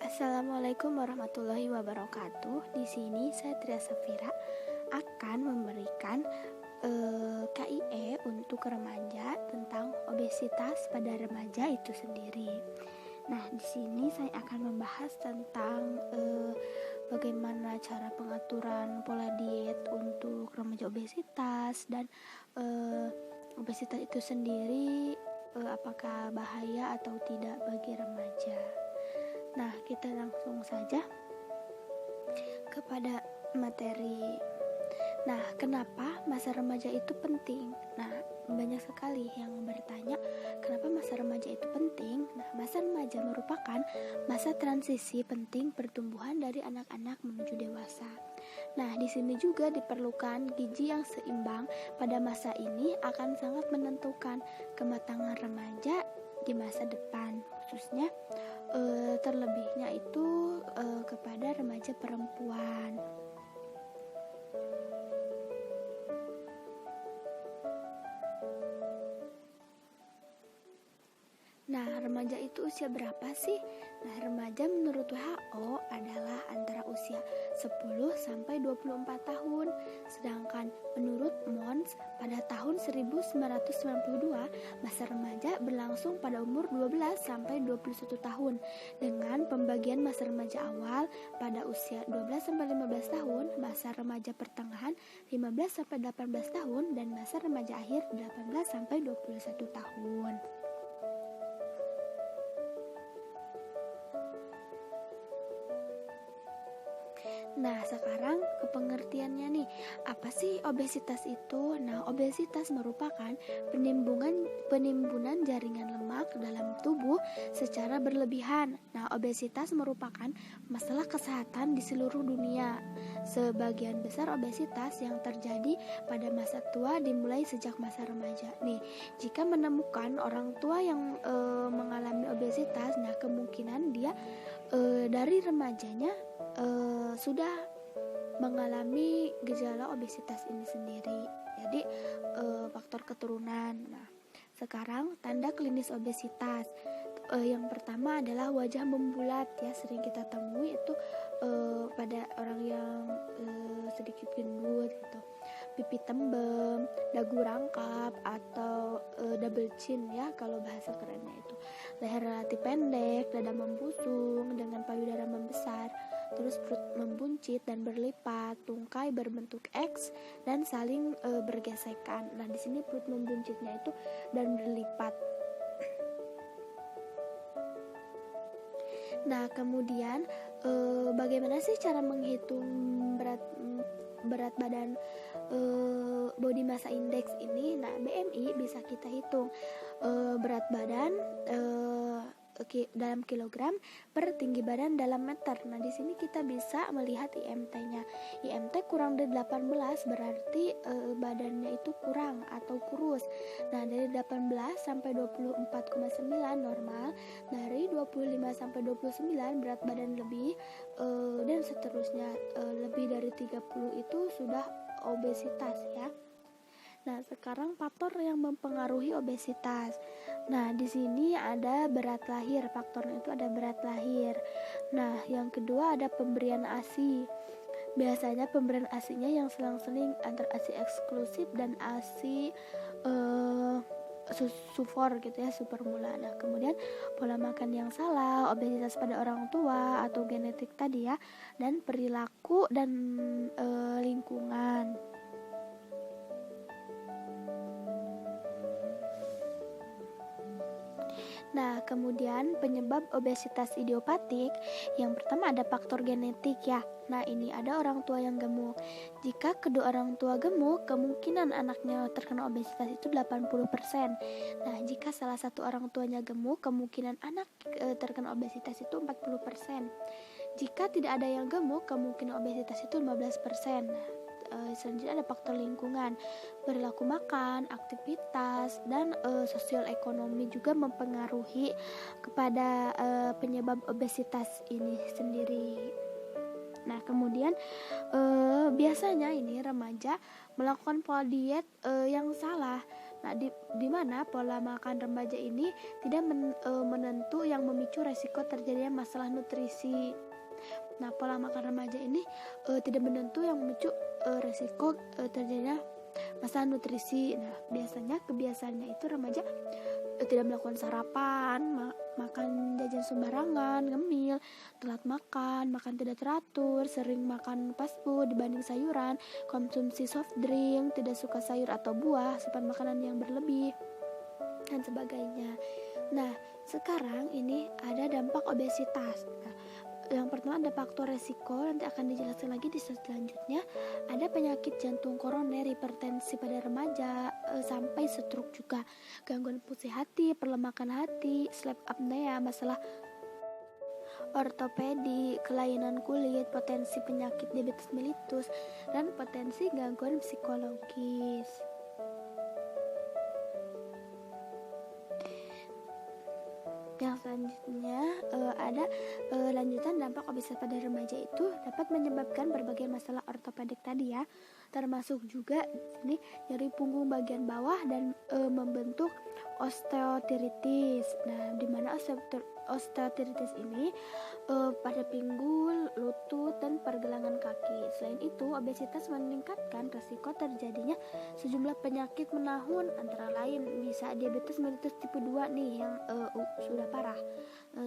Assalamualaikum warahmatullahi wabarakatuh. Di sini saya Tria Safira akan memberikan KIE untuk remaja tentang obesitas pada remaja itu sendiri. Nah, di sini saya akan membahas tentang bagaimana cara pengaturan pola diet untuk remaja obesitas dan obesitas itu sendiri apakah bahaya atau tidak bagi remaja. Nah, kita langsung saja kepada materi. Nah, kenapa masa remaja itu penting? Nah, banyak sekali yang bertanya, kenapa masa remaja itu penting? Nah, masa remaja merupakan masa transisi penting pertumbuhan dari anak-anak menuju dewasa. Nah, di sini juga diperlukan gizi yang seimbang pada masa ini akan sangat menentukan kematangan remaja di masa depan, khususnya terlebihnya itu kepada remaja perempuan. Nah, remaja itu usia berapa sih? Nah, remaja menurut WHO adalah antara usia 10 sampai 24 tahun. Sedangkan menurut Mons pada tahun 1992, masa remaja berlangsung pada umur 12 sampai 21 tahun dengan pembagian masa remaja awal pada usia 12 sampai 15 tahun, masa remaja pertengahan 15 sampai 18 tahun dan masa remaja akhir 18 sampai 21 tahun. Nah, sekarang ke pengertiannya nih, apa sih obesitas itu? Nah, obesitas merupakan penimbunan jaringan lemak dalam tubuh secara berlebihan. Nah, obesitas merupakan masalah kesehatan di seluruh dunia. Sebagian besar obesitas yang terjadi pada masa tua dimulai sejak masa remaja. Nih, jika menemukan orang tua yang mengalami obesitas, nah kemungkinan dia dari remajanya sudah mengalami gejala obesitas ini sendiri. Jadi faktor keturunan. Nah, sekarang tanda klinis obesitas. Yang pertama adalah wajah membulat, ya sering kita temui itu pada orang yang sedikit gendut gitu. Pipi tembem, dagu rangkap atau double chin ya kalau bahasa kerennya itu. Leher relatif pendek, dada membusung dengan payudara membesar, terus perut membuncit dan berlipat, tungkai berbentuk X dan saling bergesekan. Nah, di sini perut membuncitnya itu dan berlipat. Nah, kemudian bagaimana sih cara menghitung berat badan body mass index ini? Nah, BMI bisa kita hitung berat badan dalam kilogram per tinggi badan dalam meter. Nah, di sini kita bisa melihat IMT-nya. IMT kurang dari 18 berarti badannya itu kurang atau kurus. Nah, dari 18 sampai 24,9 normal, dari 25 sampai 29 berat badan lebih dan seterusnya lebih dari 30 itu sudah obesitas ya. Nah, sekarang faktor yang mempengaruhi obesitas. Nah, di sini ada berat lahir, faktornya itu ada berat lahir. Nah, yang kedua ada pemberian ASI. Biasanya pemberian ASI-nya yang selang-seling antara ASI eksklusif dan ASI sufor gitu ya, supermula. Nah, kemudian pola makan yang salah, obesitas pada orang tua atau genetik tadi ya, dan perilaku dan lingkungan. Nah, kemudian penyebab obesitas idiopatik, yang pertama ada faktor genetik ya. Nah, ini ada orang tua yang gemuk. Jika kedua orang tua gemuk, kemungkinan anaknya terkena obesitas itu 80%. Nah, jika salah satu orang tuanya gemuk, kemungkinan anak terkena obesitas itu 40%. Jika tidak ada yang gemuk, kemungkinan obesitas itu 15%. Selanjutnya ada faktor lingkungan, perilaku makan, aktivitas, dan sosial ekonomi juga mempengaruhi kepada penyebab obesitas ini sendiri. Nah, kemudian biasanya ini remaja melakukan pola diet yang salah. Nah, di mana pola makan remaja ini tidak menentu yang memicu resiko terjadinya masalah nutrisi. Nah, pola makan remaja ini tidak menentu yang memicu resiko terjadinya masalah nutrisi. Nah, biasanya kebiasaannya itu remaja tidak melakukan sarapan, makan jajan sembarangan, ngemil, telat makan tidak teratur, sering makan fast food dibanding sayuran, konsumsi soft drink, tidak suka sayur atau buah, asupan makanan yang berlebih, dan sebagainya. Nah, sekarang ini ada dampak obesitas. Nah, yang pertama ada faktor resiko, nanti akan dijelaskan lagi di slide selanjutnya. Ada penyakit jantung koroner, hipertensi pada remaja, sampai stroke juga, gangguan fungsi hati, perlemakan hati, sleep apnea, masalah ortopedi, kelainan kulit, potensi penyakit diabetes mellitus, dan potensi gangguan psikologis. Yang selanjutnya ada lanjutan dampak obesitas pada remaja itu dapat menyebabkan berbagai masalah ortopedik tadi ya, termasuk juga ini nyeri punggung bagian bawah dan membentuk osteoartritis. Nah, di mana osteoartritis ini pada pinggul, lutut, dan pergelangan kaki. Selain itu, obesitas meningkatkan risiko terjadinya sejumlah penyakit menahun, antara lain bisa diabetes mellitus tipe 2 nih yang sudah parah,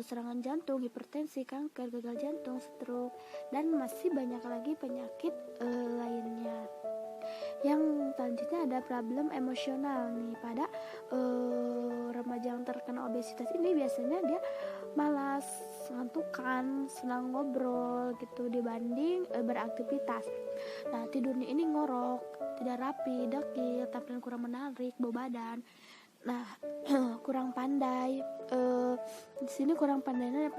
serangan jantung, hipertensi, kanker, gagal jantung, stroke, dan masih banyak lagi penyakit lainnya. Yang selanjutnya ada problem emosional nih pada remaja yang terkena obesitas ini. Biasanya dia malas, ngantukan, senang ngobrol gitu dibanding beraktivitas. Nah, tidurnya ini ngorok, tidak rapi, dekil, tampilan kurang menarik, bau badan. Nah, kurang pandai. Di sini kurang pandainya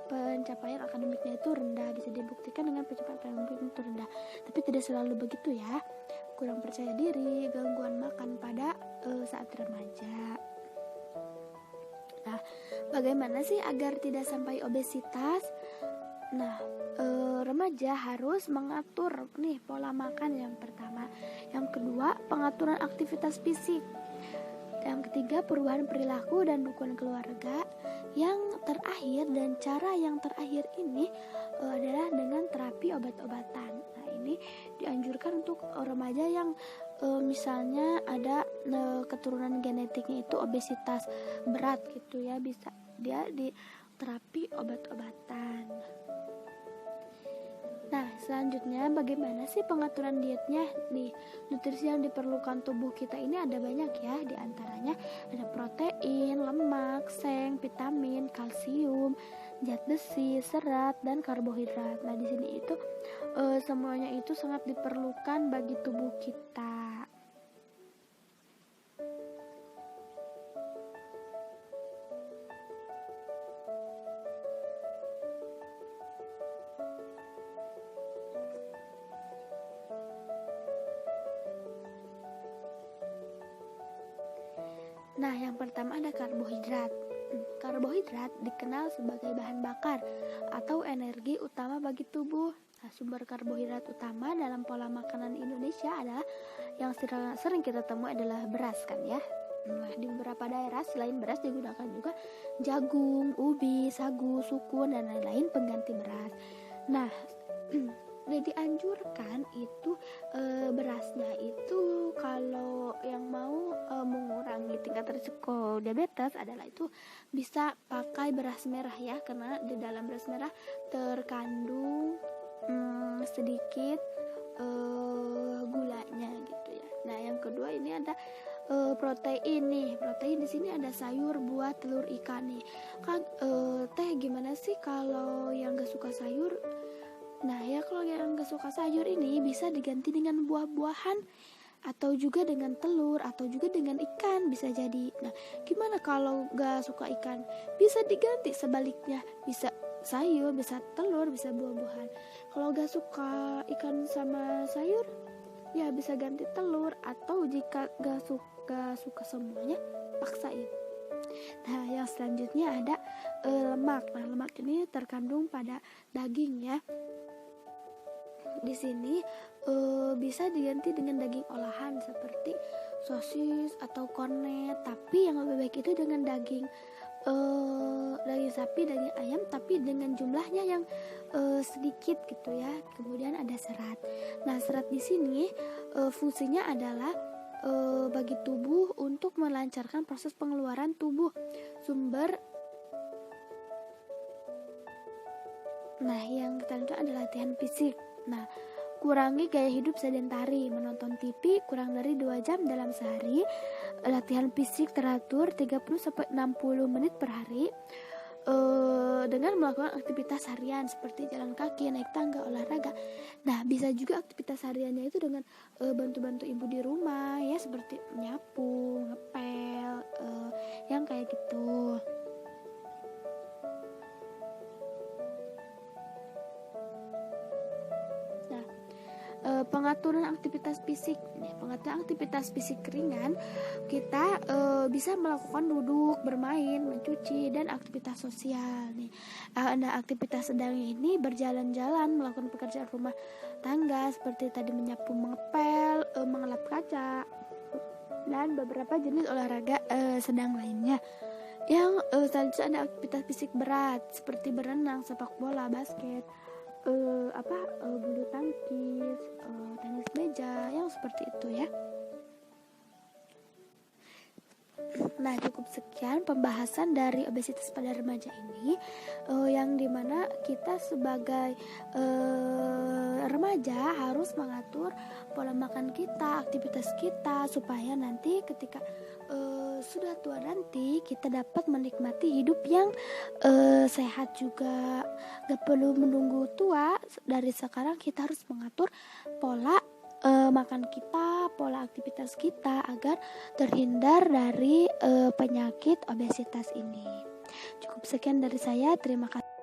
pencapaian akademiknya itu rendah, bisa dibuktikan dengan pencapaian akademik itu rendah. Tapi tidak selalu begitu ya. Kurang percaya diri, gangguan makan pada saat remaja. Nah, bagaimana sih agar tidak sampai obesitas? Nah, remaja harus mengatur nih pola makan yang pertama. Yang kedua, pengaturan aktivitas fisik. Yang ketiga, perubahan perilaku dan dukungan keluarga. Yang terakhir dan cara yang terakhir ini adalah dengan terapi obat-obatan. Nah, ini dianjurkan untuk remaja yang misalnya ada keturunan genetiknya itu obesitas berat gitu ya, bisa dia di terapi obat-obatan. Nah, selanjutnya bagaimana sih pengaturan dietnya? Nih, nutrisi yang diperlukan tubuh kita ini ada banyak ya. Di antaranya ada protein, lemak, seng, vitamin, kalsium, zat besi, serat, dan karbohidrat. Nah, di sini itu semuanya itu sangat diperlukan bagi tubuh kita. Nah, yang pertama ada karbohidrat. Karbohidrat dikenal sebagai bahan bakar atau energi utama bagi tubuh. Nah, sumber karbohidrat utama dalam pola makanan Indonesia adalah yang sering kita temui adalah beras kan ya. Nah, di beberapa daerah selain beras digunakan juga jagung, ubi, sagu, sukun, dan lain-lain pengganti beras. Nah, dianjurkan itu berasnya itu kalau yang mau mengurangi tingkat risiko diabetes adalah itu bisa pakai beras merah ya, karena di dalam beras merah terkandung sedikit gulanya gitu ya. Nah, yang kedua ini ada protein nih. Protein di sini ada sayur, buah, telur, ikan nih. Kan teh gimana sih kalau yang gak suka sayur? Nah ya, kalau yang gak suka sayur ini bisa diganti dengan buah-buahan, atau juga dengan telur, atau juga dengan ikan bisa jadi. Nah, gimana kalau gak suka ikan? Bisa diganti sebaliknya, bisa sayur, bisa telur, bisa buah-buahan. Kalau gak suka ikan sama sayur, ya bisa ganti telur, atau jika gak suka semuanya, paksain. Nah, yang selanjutnya ada lemak. Nah, lemak ini terkandung pada daging ya. Di sini bisa diganti dengan daging olahan seperti sosis atau kornet, tapi yang lebih baik itu dengan daging sapi, daging ayam, tapi dengan jumlahnya yang sedikit gitu ya. Kemudian ada serat. Nah, serat di sini fungsinya adalah bagi tubuh untuk melancarkan proses pengeluaran tubuh sumber. Nah, yang kita lanjutkan adalah latihan fisik. Nah, kurangi gaya hidup sedentari, menonton TV kurang dari 2 jam dalam sehari, latihan fisik teratur 30-60 menit per hari, dengan melakukan aktivitas harian seperti jalan kaki, naik tangga, olahraga. Nah, bisa juga aktivitas hariannya itu dengan bantu-bantu ibu di rumah ya, seperti nyapu, ngepel, yang kayak gitu. Pengaturan aktivitas fisik. Pengaturan aktivitas fisik ringan, kita bisa melakukan duduk, bermain, mencuci, dan aktivitas sosial. Nah, aktivitas sedang ini berjalan-jalan, melakukan pekerjaan rumah tangga seperti tadi menyapu, mengepel, mengelap kaca, dan beberapa jenis olahraga sedang lainnya. Yang selanjutnya ada aktivitas fisik berat seperti berenang, sepak bola, basket, bulu tangkis, tenis meja, yang seperti itu ya. Nah, cukup sekian pembahasan dari obesitas pada remaja ini, yang dimana kita sebagai remaja harus mengatur pola makan kita, aktivitas kita, supaya nanti ketika sudah tua nanti kita dapat menikmati hidup yang sehat juga. Gak perlu menunggu tua, dari sekarang kita harus mengatur pola makan kita, pola aktivitas kita agar terhindar dari penyakit obesitas ini. Cukup sekian dari saya, terima kasih.